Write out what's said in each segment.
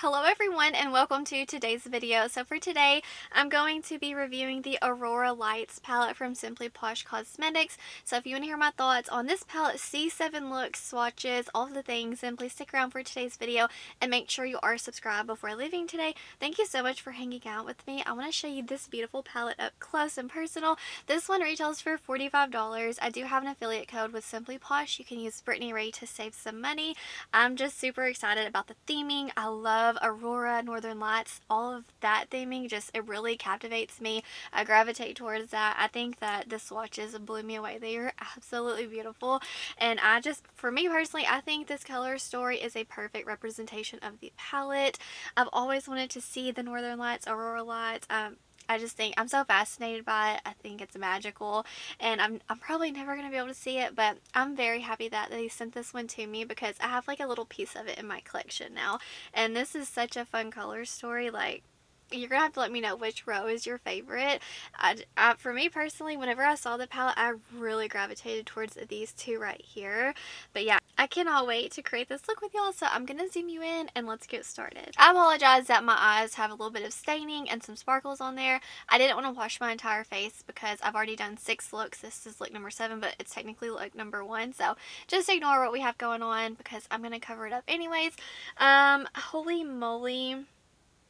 Hello everyone and welcome to today's video. So for today, I'm going to be reviewing the Aurora Lights palette from Simply Posh Cosmetics. So if you want to hear my thoughts on this palette, C7 looks, swatches, all of the things, then please stick around for today's video and make sure you are subscribed before leaving today. Thank you so much for hanging out with me. I want to show you this beautiful palette up close and personal. This one retails for $45. I do have an affiliate code with Simply Posh. You can use BRITTANYRAE to save some money. I'm just super excited about the theming. I love Aurora, Northern Lights, all of that theming. It really captivates me. I gravitate towards that. I think that the swatches blew me away. They are absolutely beautiful. And for me personally, I think this color story is a perfect representation of the palette. I've always wanted to see the Northern Lights, Aurora Lights. I just think I'm so fascinated by it. I think it's magical, and I'm probably never going to be able to see it, but I'm very happy that they sent this one to me because I have like a little piece of it in my collection now. And this is such a fun color story. Like, you're gonna have to let me know which row is your favorite. For me personally, whenever I saw the palette, I really gravitated towards these two right here. But yeah, I cannot wait to create this look with y'all, so I'm gonna zoom you in and let's get started. I apologize that my eyes have a little bit of staining and some sparkles on there. I didn't want to wash my entire face because I've already done 6 looks. This is look number 7, but it's technically look number 1, so just ignore what we have going on because I'm gonna cover it up anyways. Holy moly,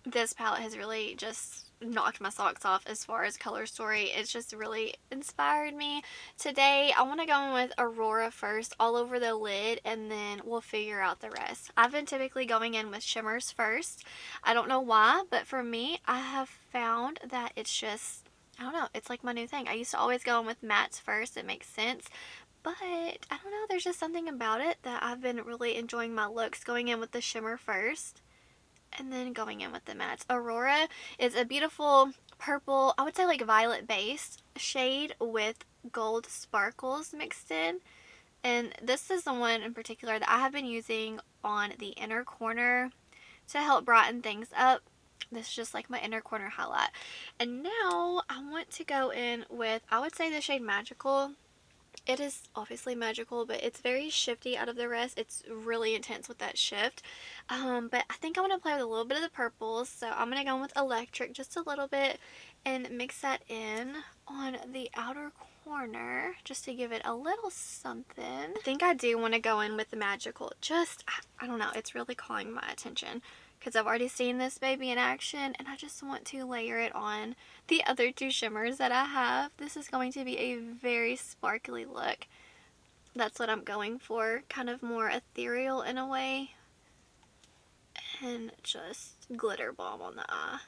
this palette has really just knocked my socks off as far as color story. It's just really inspired me. Today I want to go in with Aurora first all over the lid, and then we'll figure out the rest. I've been typically going in with shimmers first. I don't know why, but for me, I have found that it's just, I don't know, it's like my new thing. I used to always go in with mattes first. It makes sense. But I don't know, there's just something about it that I've been really enjoying my looks, going in with the shimmer first and then going in with the mattes. Aurora is a beautiful purple, I would say like violet base shade with gold sparkles mixed in. And this is the one in particular that I have been using on the inner corner to help brighten things up. This is just like my inner corner highlight. And now I want to go in with, I would say, the shade Magical. It is obviously magical, but it's very shifty out of the rest. It's really intense with that shift. But I think I want to play with a little bit of the purples. So I'm going to go in with Electric just a little bit and mix that in on the outer corner just to give it a little something. I think I do want to go in with the Magical. I don't know, it's really calling my attention because I've already seen this baby in action and I just want to layer it on the other 2 shimmers that I have. This is going to be a very sparkly look. That's what I'm going for, kind of more ethereal in a way, and just glitter bomb on the eye.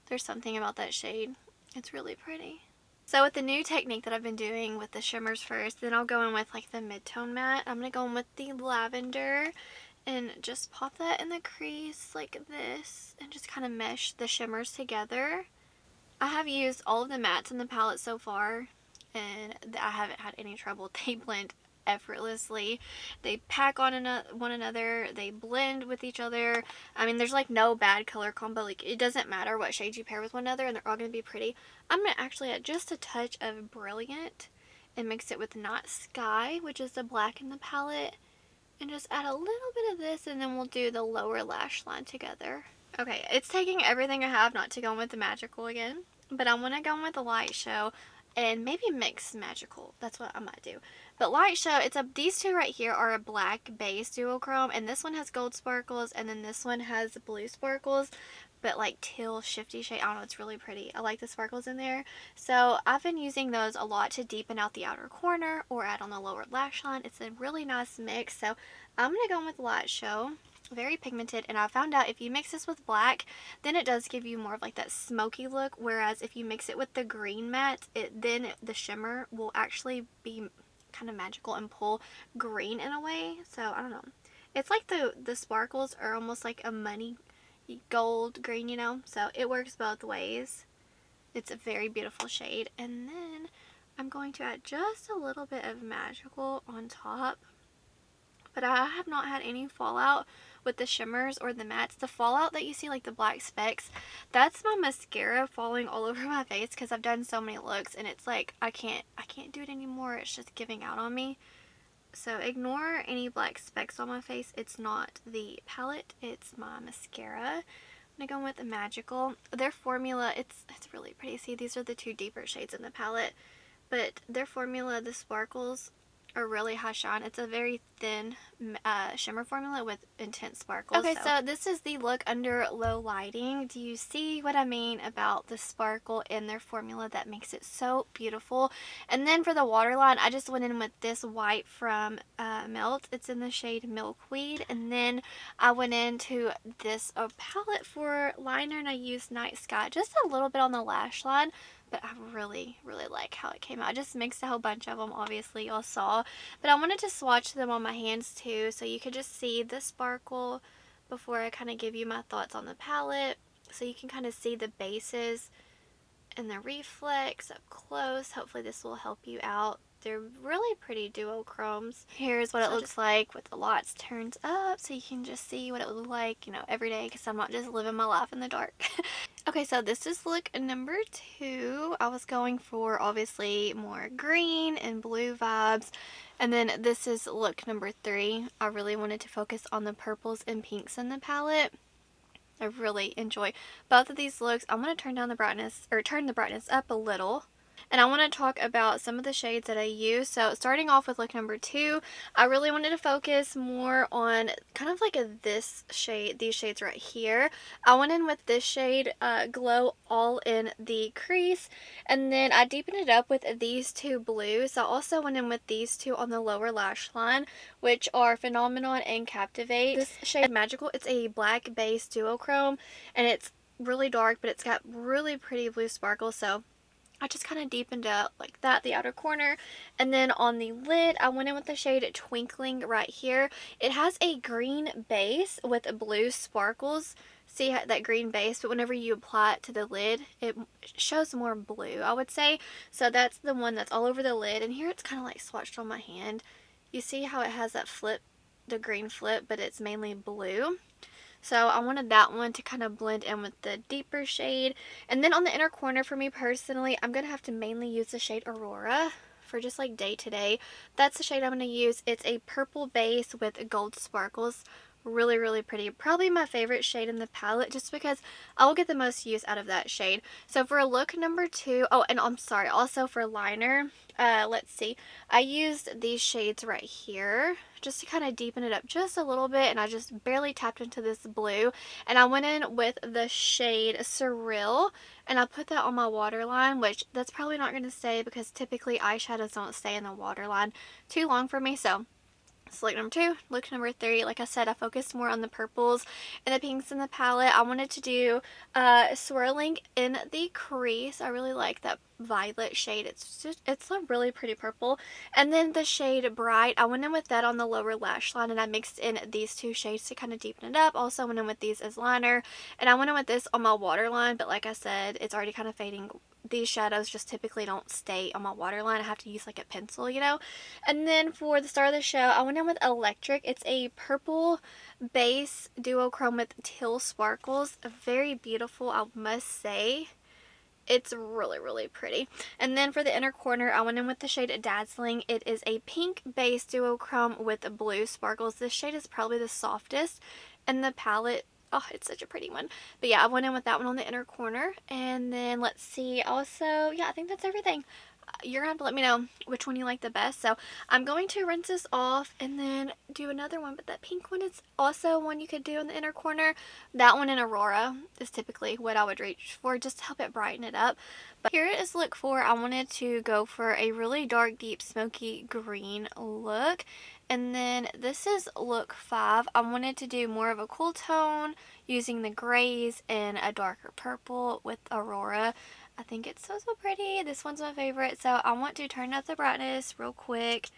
There's something about that shade. It's really pretty. So with the new technique that I've been doing with the shimmers first, then I'll go in with like the mid-tone matte. I'm going to go in with the lavender and just pop that in the crease like this and just kind of mesh the shimmers together. I have used all of the mattes in the palette so far and I haven't had any trouble. They blend effortlessly. They pack on one another. They blend with each other. I mean, there's like no bad color combo. Like, it doesn't matter what shades you pair with one another and they're all going to be pretty. I'm going to actually add just a touch of Brilliant and mix it with Night Sky, which is the black in the palette. And just add a little bit of this, and then we'll do the lower lash line together. Okay, it's taking everything I have not to go in with the Magical again, but I want to go in with the Light Show and maybe mix Magical. That's what I might do. But Light Show, these 2 right here are a black base duochrome, and this one has gold sparkles, and then this one has blue sparkles, but like teal shifty shade. I don't know, it's really pretty. I like the sparkles in there. So I've been using those a lot to deepen out the outer corner or add on the lower lash line. It's a really nice mix. So I'm going to go in with Light Show. Very pigmented, and I found out if you mix this with black, then it does give you more of like that smoky look, whereas if you mix it with the green matte, then the shimmer will actually be kind of magical and pull green in a way. So I don't know. It's like the sparkles are almost like a money gold green, you know, so it works both ways. It's a very beautiful shade. And then I'm going to add just a little bit of Magical on top, but I have not had any fallout with the shimmers or the mattes. The fallout that you see, like the black specks, that's my mascara falling all over my face because I've done so many looks and it's like I can't do it anymore. It's just giving out on me. So ignore any black specks on my face. It's not the palette, it's my mascara. I'm gonna go with the Magical. Their formula, it's really pretty. See, these are the two deeper shades in the palette, but their formula, the sparkles, are really high shine. It's a very thin shimmer formula with intense sparkles. Okay, so this is the look under low lighting. Do you see what I mean about the sparkle in their formula that makes it so beautiful? And then for the waterline, I just went in with this white from Melt. It's in the shade Milkweed. And then I went into this palette for liner, and I used Night Sky just a little bit on the lash line. But I really, really like how it came out. I just mixed a whole bunch of them, obviously, y'all saw. But I wanted to swatch them on my hands, too, so you could just see the sparkle before I kind of give you my thoughts on the palette. So you can kind of see the bases and the reflex up close. Hopefully this will help you out. They're really pretty duochromes. Here's what it looks like with the lights turned up, so you can just see what it would look like, you know, every day, because I'm not just living my life in the dark. Okay, so this is look number 2. I was going for obviously more green and blue vibes. And then this is look number 3. I really wanted to focus on the purples and pinks in the palette. I really enjoy both of these looks. I'm going to turn down the brightness, or turn the brightness up a little. And I want to talk about some of the shades that I use. So starting off with look number 2, I really wanted to focus more on kind of like this shade, these shades right here. I went in with this shade, Glow All in the Crease. And then I deepened it up with these two blues. I also went in with these two on the lower lash line, which are Phenomenon and Captivate. This shade Magical, it's a black base duochrome, and it's really dark, but it's got really pretty blue sparkles. So I just kind of deepened up like that, the outer corner. And then on the lid, I went in with the shade Twinkling right here. It has a green base with blue sparkles. See that green base, but whenever you apply it to the lid, it shows more blue, I would say. So that's the one that's all over the lid. And here it's kind of like swatched on my hand. You see how it has that flip, the green flip, but it's mainly blue. So I wanted that one to kind of blend in with the deeper shade. And then on the inner corner, for me personally, I'm going to have to mainly use the shade Aurora for just like day to day. That's the shade I'm going to use. It's a purple base with gold sparkles. Really, really pretty. Probably my favorite shade in the palette, just because I will get the most use out of that shade. So for look number 2, oh, and I'm sorry, also for liner, let's see, I used these shades right here just to kind of deepen it up just a little bit, and I just barely tapped into this blue, and I went in with the shade Surreal, and I put that on my waterline, which that's probably not going to stay because typically eyeshadows don't stay in the waterline too long for me. So look number 2, look number 3. Like I said, I focused more on the purples and the pinks in the palette. I wanted to do swirling in the crease. I really like that violet shade. It's a really pretty purple. And then the shade Bright, I went in with that on the lower lash line, and I mixed in these two shades to kind of deepen it up. Also went in with these as liner, and I went in with this on my waterline, but like I said, it's already kind of fading. These shadows just typically don't stay on my waterline. I have to use like a pencil, you know. And then for the star of the show, I went in with Electric. It's a purple base duochrome with teal sparkles. Very beautiful, I must say. It's really, really pretty. And then for the inner corner, I went in with the shade Dazzling. It is a pink base duochrome with blue sparkles. This shade is probably the softest in the palette. Oh, it's such a pretty one. But yeah, I went in with that one on the inner corner. And then let's see. Also, yeah, I think that's everything. You're going to have to let me know which one you like the best. So I'm going to rinse this off and then do another one. But that pink one is also one you could do in the inner corner. That one in Aurora is typically what I would reach for, just to help it brighten it up. But here is look 4. I wanted to go for a really dark, deep, smoky green look. And then this is look 5. I wanted to do more of a cool tone using the grays and a darker purple with Aurora. I think it's so pretty. This one's my favorite. So I want to turn up the brightness real quick.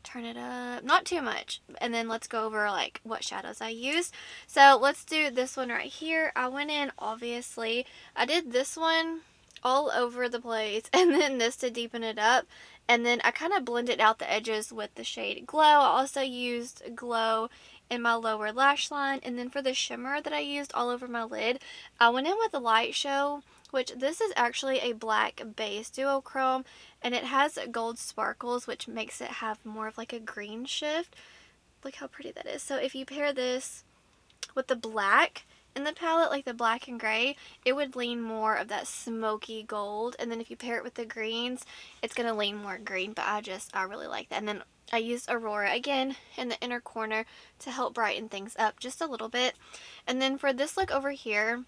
Turn it up. Not too much. And then let's go over like what shadows I used. So let's do this one right here. I went in, obviously. I did this one all over the place. And then this to deepen it up. And then I kind of blended out the edges with the shade Glow. I also used Glow in my lower lash line. And then for the shimmer that I used all over my lid, I went in with the Light Show which this is actually a black base duochrome, and it has gold sparkles, which makes it have more of like a green shift. Look how pretty that is. So if you pair this with the black in the palette, like the black and gray, it would lean more of that smoky gold. And then if you pair it with the greens, it's going to lean more green. But I really like that. And then I used Aurora again in the inner corner to help brighten things up just a little bit. And then for this look over here,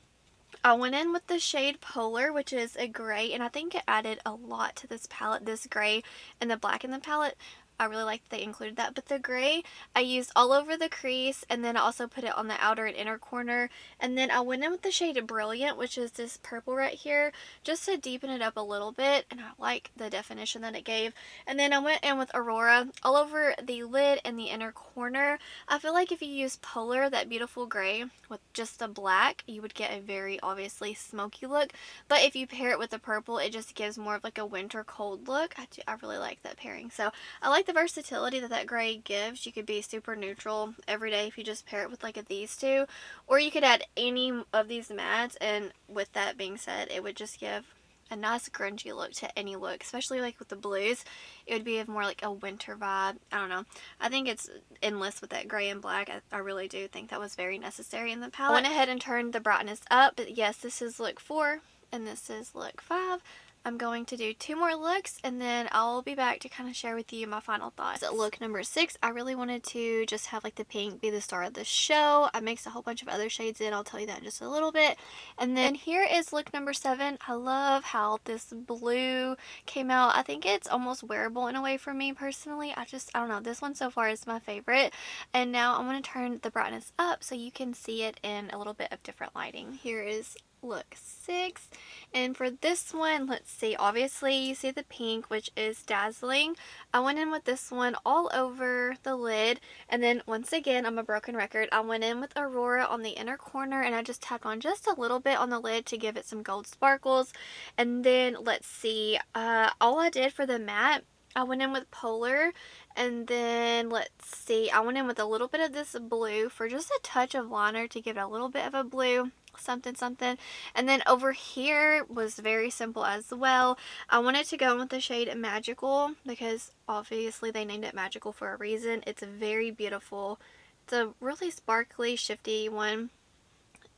I went in with the shade Polar, which is a gray, and I think it added a lot to this palette, this gray and the black in the palette. I really like that they included that. But the gray I used all over the crease, and then I also put it on the outer and inner corner. And then I went in with the shade Brilliant, which is this purple right here, just to deepen it up a little bit, and I like the definition that it gave. And then I went in with Aurora all over the lid and the inner corner. I feel like if you use Polar, that beautiful gray, with just the black, you would get a very obviously smoky look. But if you pair it with the purple, it just gives more of like a winter cold look. I really like that pairing. So I like the versatility that gray gives. You could be super neutral every day if you just pair it with like these two, or you could add any of these mattes, and with that being said, it would just give a nice grungy look to any look, especially like with the blues. It would be more like a winter vibe. I don't know. I think it's endless with that gray and black. I really do think that was very necessary in the palette. I went ahead and turned the brightness up, but yes, this is look 4 and this is look 5. I'm going to do 2 more looks, and then I'll be back to kind of share with you my final thoughts. At look number 6, I really wanted to just have like the pink be the star of the show. I mixed a whole bunch of other shades in. I'll tell you that in just a little bit. And then here is look number 7. I love how this blue came out. I think it's almost wearable in a way for me personally. I don't know. This one so far is my favorite. And now I'm going to turn the brightness up so you can see it in a little bit of different lighting. Here is look 6, and for this one, let's see, obviously you see the pink, which is dazzling. I went in with this one all over the lid, and then once again, I'm a broken record, I went in with Aurora on the inner corner, and I just tapped on just a little bit on the lid to give it some gold sparkles. And then let's see, all I did for the matte, I went in with Polar, and then let's see, I went in with a little bit of this blue for just a touch of liner to give it a little bit of a blue something. And then over here was very simple as well. I wanted to go in with the shade Magical because obviously they named it Magical for a reason. It's very beautiful. It's a really sparkly, shifty one.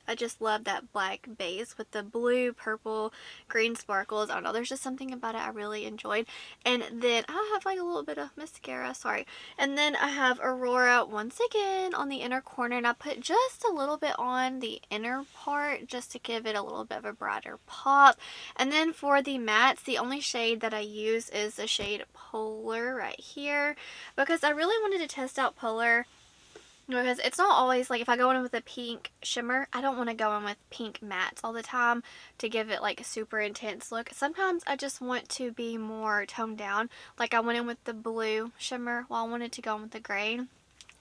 I just love that black base with the blue, purple, green sparkles. I don't know, there's just something about it I really enjoyed. And then I have like a little bit of mascara, sorry. And then I have Aurora once again on the inner corner, and I put just a little bit on the inner part just to give it a little bit of a brighter pop. And then for the mattes, the only shade that I use is the shade Polar right here, because I really wanted to test out Polar. Because it's not always, like if I go in with a pink shimmer, I don't want to go in with pink mattes all the time to give it like a super intense look. Sometimes I just want to be more toned down. Like I went in with the blue shimmer while I wanted to go in with the gray.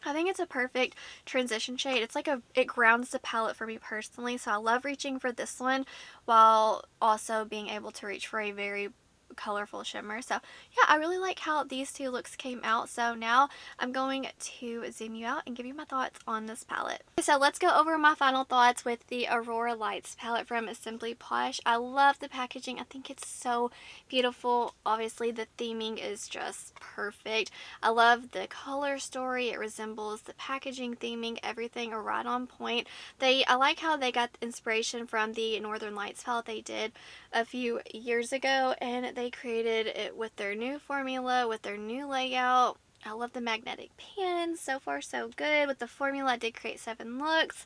I think it's a perfect transition shade. It's like it grounds the palette for me personally. So I love reaching for this one while also being able to reach for a very colorful shimmer. So yeah, I really like how these two looks came out. So now I'm going to zoom you out and give you my thoughts on this palette. So let's go over my final thoughts with the Aurora Lights palette from Simply Posh. I love the packaging. I think it's so beautiful. Obviously the theming is just perfect. I love the color story. It resembles the packaging, theming, everything are right on point. I like how they got inspiration from the Northern Lights palette they did a few years ago, and they created it with their new formula, with their new layout. I love the magnetic pans. So far so good. With the formula, I did create 7 looks,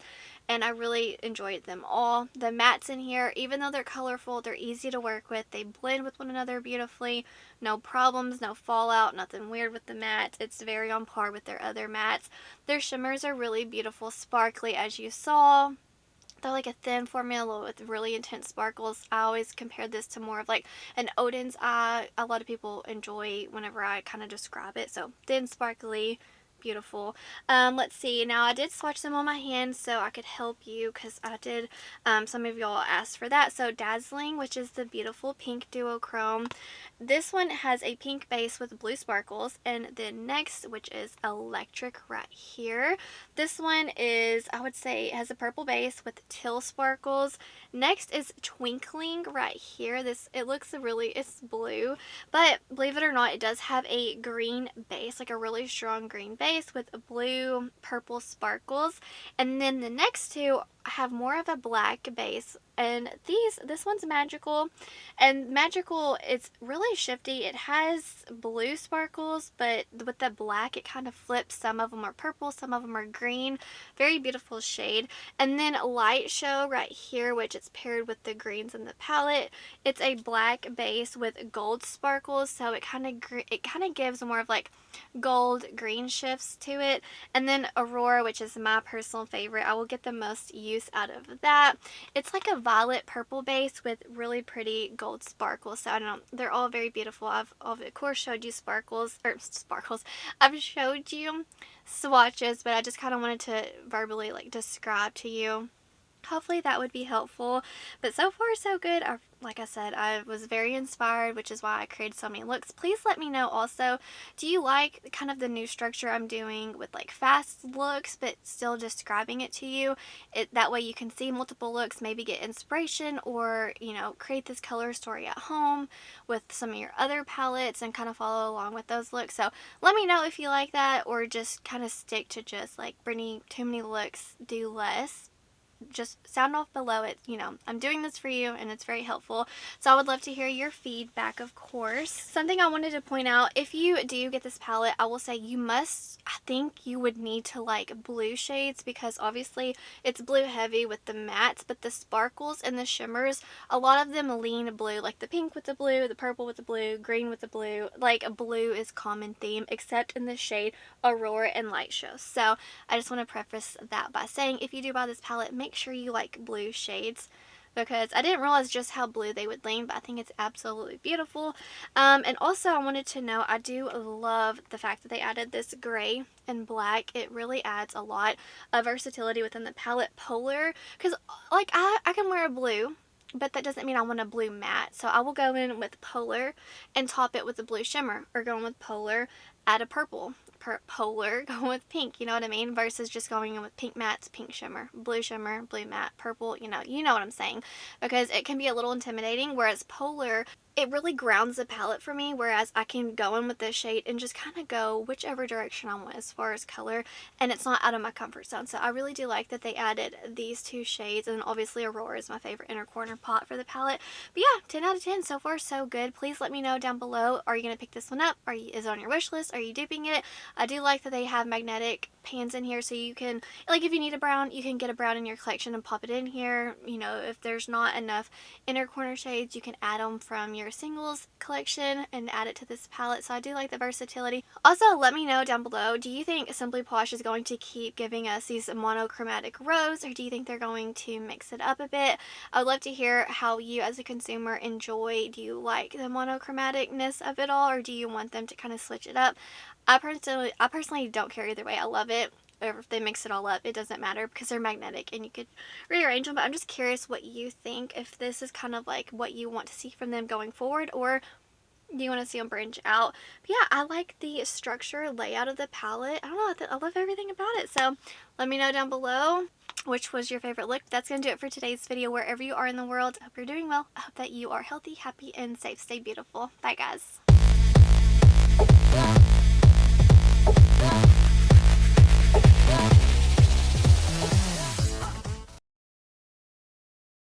and I really enjoyed them all. The mattes in here, even though they're colorful, they're easy to work with. They blend with one another beautifully. No problems, no fallout, nothing weird with the mattes. It's very on par with their other mattes. Their shimmers are really beautiful, sparkly, as you saw. They're like a thin formula with really intense sparkles. I always compare this to more of like an Odin's eye. A lot of people enjoy whenever I kind of describe it. So thin, sparkly, beautiful. Let's see. Now, I did swatch them on my hands so I could help you because I did, some of y'all asked for that. So, Dazzling, which is the beautiful pink duochrome. This one has a pink base with blue sparkles. And then next, which is Electric right here. This one is, I would say, it has a purple base with teal sparkles. Next is Twinkling right here. It looks really, it's blue. But believe it or not, it does have a green base, like a really strong green base with blue, purple sparkles. And then the next two have more of a black base. And this one's Magical. And Magical, it's really shifty. It has blue sparkles, but with the black, it kind of flips. Some of them are purple, some of them are green. Very beautiful shade. And then Light Show right here, which it's paired with the greens in the palette. It's a black base with gold sparkles, so it kind of gives more of like gold green shifts to it. And then Aurora, which is my personal favorite. I will get the most use out of that. It's like a violet purple base with really pretty gold sparkles. So I don't know, they're all very beautiful. I've of course showed you sparkles. I've showed you swatches, but I just kind of wanted to verbally like describe to you. Hopefully that would be helpful. But so far so good. Like I said, I was very inspired, which is why I created so many looks. Please let me know also, do you like kind of the new structure I'm doing with like fast looks but still describing it to you? That way you can see multiple looks, maybe get inspiration, or you know, create this color story at home with some of your other palettes and kind of follow along with those looks. So let me know if you like that, or just kind of stick to just like Brittany, too many looks, do less. Just sound off below it. You know, I'm doing this for you and it's very helpful. So I would love to hear your feedback, of course. Something I wanted to point out, if you do get this palette, I will say I think you would need to like blue shades, because obviously it's blue heavy with the mattes, but the sparkles and the shimmers, a lot of them lean blue, like the pink with the blue, the purple with the blue, green with the blue. Like blue is common theme, except in the shade Aurora and Light Show. So I just want to preface that by saying, if you do buy this palette, make sure you like blue shades, because I didn't realize just how blue they would lean, but I think it's absolutely beautiful. And also I wanted to know, I do love the fact that they added this gray and black. It really adds a lot of versatility within the palette. Polar, because like I can wear a blue, but that doesn't mean I want a blue matte. So I will go in with Polar and top it with a blue shimmer, or go in with Polar, add a purple. Polar, going with pink, you know what I mean? Versus just going in with pink mattes, pink shimmer, blue matte, purple, you know what I'm saying. Because it can be a little intimidating, whereas Polar, it really grounds the palette for me, whereas I can go in with this shade and just kind of go whichever direction I want as far as color, and it's not out of my comfort zone. So I really do like that they added these two shades, and obviously Aurora is my favorite inner corner pot for the palette. But yeah, 10 out of 10 so far, so good. Please let me know down below, are you going to pick this one up? Is it on your wish list? Are you duping it? I do like that they have magnetic pans in here, so you can, like, if you need a brown, you can get a brown in your collection and pop it in here. You know, if there's not enough inner corner shades, you can add them from your singles collection and add it to this palette. So I do like the versatility. Also, let me know down below, do you think Simply Posh is going to keep giving us these monochromatic rows, or do you think they're going to mix it up a bit? I would love to hear how you as a consumer enjoy. Do you like the monochromaticness of it all, or do you want them to kind of switch it up? I personally don't care either way. I love it. Or if they mix it all up, it doesn't matter, because they're magnetic and you could rearrange them. But I'm just curious what you think, if this is kind of like what you want to see from them going forward, or do you want to see them branch out. But yeah, I like the structure, layout of the palette. I don't know, I love everything about it. So let me know down below which was your favorite look. That's going to do it for today's video. Wherever you are in the world, I hope you're doing well. I hope that you are healthy, happy, and safe. Stay beautiful. Bye, guys.